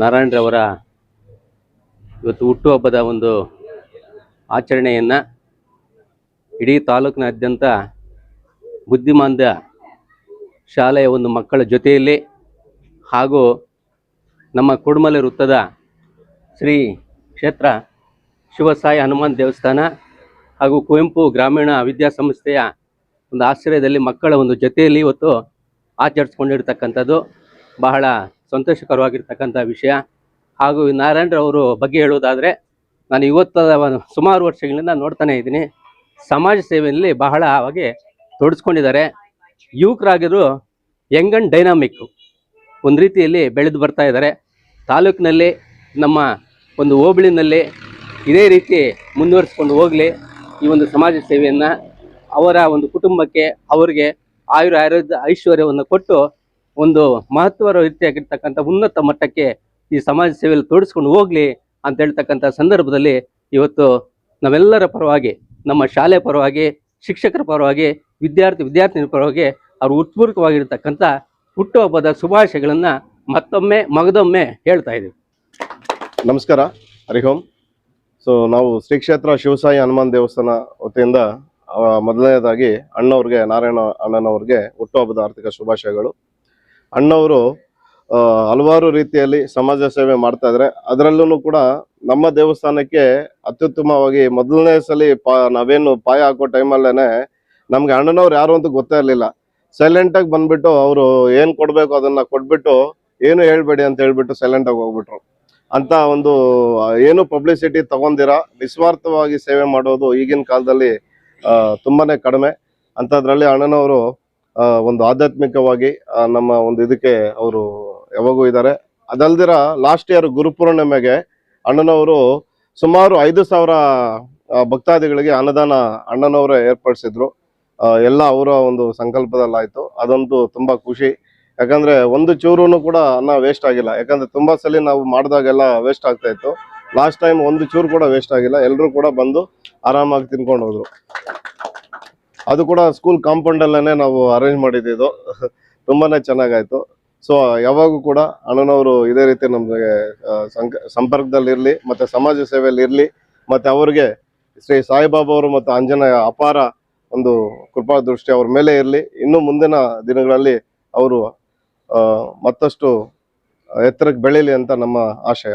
ನಾರಾಯಣರವರ ಇವತ್ತು ಹುಟ್ಟುಹಬ್ಬದ ಒಂದು ಆಚರಣೆಯನ್ನು ಇಡೀ ತಾಲೂಕಿನಾದ್ಯಂತ ಬುದ್ಧಿಮಾಂದ್ಯ ಶಾಲೆಯ ಒಂದು ಮಕ್ಕಳ ಜೊತೆಯಲ್ಲಿ ಹಾಗೂ ನಮ್ಮ ಕುಡುಮಲೆ ವೃತ್ತದ ಶ್ರೀ ಕ್ಷೇತ್ರ ಶಿವಸಾಯಿ ಹನುಮಾನ್ ದೇವಸ್ಥಾನ ಹಾಗೂ ಕುವೆಂಪು ಗ್ರಾಮೀಣ ವಿದ್ಯಾಸಂಸ್ಥೆಯ ಒಂದು ಆಶ್ರಯದಲ್ಲಿ ಮಕ್ಕಳ ಒಂದು ಜೊತೆಯಲ್ಲಿ ಇವತ್ತು ಆಚರಿಸ್ಕೊಂಡಿರ್ತಕ್ಕಂಥದ್ದು ಬಹಳ ಸಂತೋಷಕರವಾಗಿರ್ತಕ್ಕಂಥ ವಿಷಯ. ಹಾಗೂ ನಾರಾಯಣರವರು ಬಗ್ಗೆ ಹೇಳುವುದಾದರೆ, ನಾನು ಇವತ್ತು ಸುಮಾರು ವರ್ಷಗಳಿಂದ ನೋಡ್ತಾನೆ ಇದ್ದೀನಿ, ಸಮಾಜ ಸೇವೆಯಲ್ಲಿ ಬಹಳವಾಗಿ ತೊಡಗಿಸ್ಕೊಂಡಿದ್ದಾರೆ. ಯುವಕರಾಗಿರೋ ಯಂಗ್ ಆ್ಯಂಡ್ ಡೈನಾಮಿಕ್ಕು ಒಂದು ರೀತಿಯಲ್ಲಿ ಬೆಳೆದು ಬರ್ತಾ ಇದ್ದಾರೆ. ತಾಲೂಕಿನಲ್ಲಿ ನಮ್ಮ ಒಂದು ಹೋಬಳಿನಲ್ಲಿ ಇದೇ ರೀತಿ ಮುಂದುವರಿಸ್ಕೊಂಡು ಹೋಗಲಿ ಈ ಒಂದು ಸಮಾಜ ಸೇವೆಯನ್ನು. ಅವರ ಒಂದು ಕುಟುಂಬಕ್ಕೆ ಅವರಿಗೆ ಆರೋಗ್ಯ ಐಶ್ವರ್ಯವನ್ನು ಕೊಟ್ಟು ಒಂದು ಮಹತ್ವದ ರೀತಿಯಾಗಿರ್ತಕ್ಕಂಥ ಉನ್ನತ ಮಟ್ಟಕ್ಕೆ ಈ ಸಮಾಜ ಸೇವೆಯಲ್ಲಿ ತೋಡಿಸ್ಕೊಂಡು ಹೋಗಲಿ ಅಂತ ಹೇಳ್ತಕ್ಕಂಥ ಸಂದರ್ಭದಲ್ಲಿ ಇವತ್ತು ನಾವೆಲ್ಲರ ಪರವಾಗಿ, ನಮ್ಮ ಶಾಲೆ ಪರವಾಗಿ, ಶಿಕ್ಷಕರ ಪರವಾಗಿ, ವಿದ್ಯಾರ್ಥಿನಿಯ ಪರವಾಗಿ ಅವರು ಉತ್ಪೂರ್ವಕವಾಗಿರ್ತಕ್ಕಂಥ ಹುಟ್ಟುಹಬ್ಬದ ಶುಭಾಶಯಗಳನ್ನು ಮಗದೊಮ್ಮೆ ಹೇಳ್ತಾ ಇದ್ದೀವಿ. ನಮಸ್ಕಾರ, ಹರಿ ಓಂ. ಸೊ ನಾವು ಶ್ರೀ ಕ್ಷೇತ್ರ ಶಿವಸಾಯಿ ಹನುಮಾನ್ ದೇವಸ್ಥಾನ ವತಿಯಿಂದ ಮೊದಲನೇದಾಗಿ ನಾರಾಯಣ ಅಣ್ಣನವ್ರಿಗೆ ಹುಟ್ಟುಹಬ್ಬದ ಆರ್ಥಿಕ ಶುಭಾಶಯಗಳು. ಅಣ್ಣವರು ಹಲವಾರು ರೀತಿಯಲ್ಲಿ ಸಮಾಜ ಸೇವೆ ಮಾಡ್ತಾ ಇದ್ದಾರೆ. ಅದರಲ್ಲೂ ಕೂಡ ನಮ್ಮ ದೇವಸ್ಥಾನಕ್ಕೆ ಅತ್ಯುತ್ತಮವಾಗಿ ಮೊದಲನೇ ಸಲ ನಾವೇನು ಪಾಯ ಹಾಕೋ ಟೈಮಲ್ಲೇನೆ ನಮ್ಗೆ ಅಣ್ಣನವ್ರು ಯಾರು ಅಂತ ಗೊತ್ತೇ ಇರಲಿಲ್ಲ. ಸೈಲೆಂಟಾಗಿ ಬಂದ್ಬಿಟ್ಟು ಅವರು ಏನು ಕೊಡಬೇಕು ಅದನ್ನ ಕೊಟ್ಬಿಟ್ಟು ಏನು ಹೇಳ್ಬೇಡಿ ಅಂತ ಹೇಳ್ಬಿಟ್ಟು ಸೈಲೆಂಟಾಗಿ ಹೋಗ್ಬಿಟ್ರು. ಅಂತ ಒಂದು ಏನು ಪಬ್ಲಿಸಿಟಿ ತಗೊಂಡಿರ ನಿಸ್ವಾರ್ಥವಾಗಿ ಸೇವೆ ಮಾಡೋದು ಈಗಿನ ಕಾಲದಲ್ಲಿ ತುಂಬಾನೇ ಕಡಿಮೆ. ಅಂಥದ್ರಲ್ಲಿ ಅಣ್ಣನವರು ಒಂದು ಆಧ್ಯಾತ್ಮಿಕವಾಗಿ ನಮ್ಮ ಒಂದು ಇದಕ್ಕೆ ಅವರು ಯಾವಾಗೂ ಇದ್ದಾರೆ. ಅದಲ್ದಿರ ಲಾಸ್ಟ್ ಇಯರ್ ಗುರುಪೂರ್ಣಿಮೆಗೆ ಅಣ್ಣನವರು ಸುಮಾರು 5,000 ಭಕ್ತಾದಿಗಳಿಗೆ ಅನ್ನದಾನ ಅಣ್ಣನವರೇ ಏರ್ಪಡಿಸಿದ್ರು. ಎಲ್ಲ ಅವರ ಒಂದು ಸಂಕಲ್ಪದಲ್ಲಾಯ್ತು. ಅದಂತೂ ತುಂಬಾ ಖುಷಿ. ಯಾಕಂದ್ರೆ ಒಂದು ಚೂರು ಕೂಡ ಅನ್ನ ವೇಸ್ಟ್ ಆಗಿಲ್ಲ. ಯಾಕಂದ್ರೆ ತುಂಬಾ ಸಲ ನಾವು ಮಾಡಿದಾಗೆಲ್ಲ ವೇಸ್ಟ್ ಆಗ್ತಾ ಇತ್ತು. ಲಾಸ್ಟ್ ಟೈಮ್ ಒಂದು ಚೂರು ಕೂಡ ವೇಸ್ಟ್ ಆಗಿಲ್ಲ. ಎಲ್ಲರೂ ಕೂಡ ಬಂದು ಆರಾಮಾಗಿ ತಿನ್ಕೊಂಡು ಹೋದ್ರು. ಅದು ಕೂಡ ಸ್ಕೂಲ್ ಕಾಂಪೌಂಡ್ ಅಲ್ಲೇನೆ ನಾವು ಅರೇಂಜ್ ಮಾಡಿದ್ದು. ತುಂಬಾನೇ ಚೆನ್ನಾಗಾಯ್ತು. ಸೊ ಯಾವಾಗೂ ಕೂಡ ಅಣ್ಣನವರು ಇದೇ ರೀತಿ ನಮ್ಗೆ ಸಂಪರ್ಕದಲ್ಲಿರ್ಲಿ, ಮತ್ತೆ ಸಮಾಜ ಸೇವೆಯಲ್ಲಿ ಇರ್ಲಿ, ಮತ್ತೆ ಅವ್ರಿಗೆ ಶ್ರೀ ಸಾಯಿಬಾಬಾ ಅವರು ಮತ್ತು ಆಂಜನೇಯ ಅಪಾರ ಒಂದು ಕೃಪಾ ದೃಷ್ಟಿ ಅವ್ರ ಮೇಲೆ ಇರಲಿ. ಇನ್ನು ಮುಂದಿನ ದಿನಗಳಲ್ಲಿ ಅವರು ಮತ್ತಷ್ಟು ಎತ್ತರಕ್ಕೆ ಬೆಳೀಲಿ ಅಂತ ನಮ್ಮ ಆಶಯ.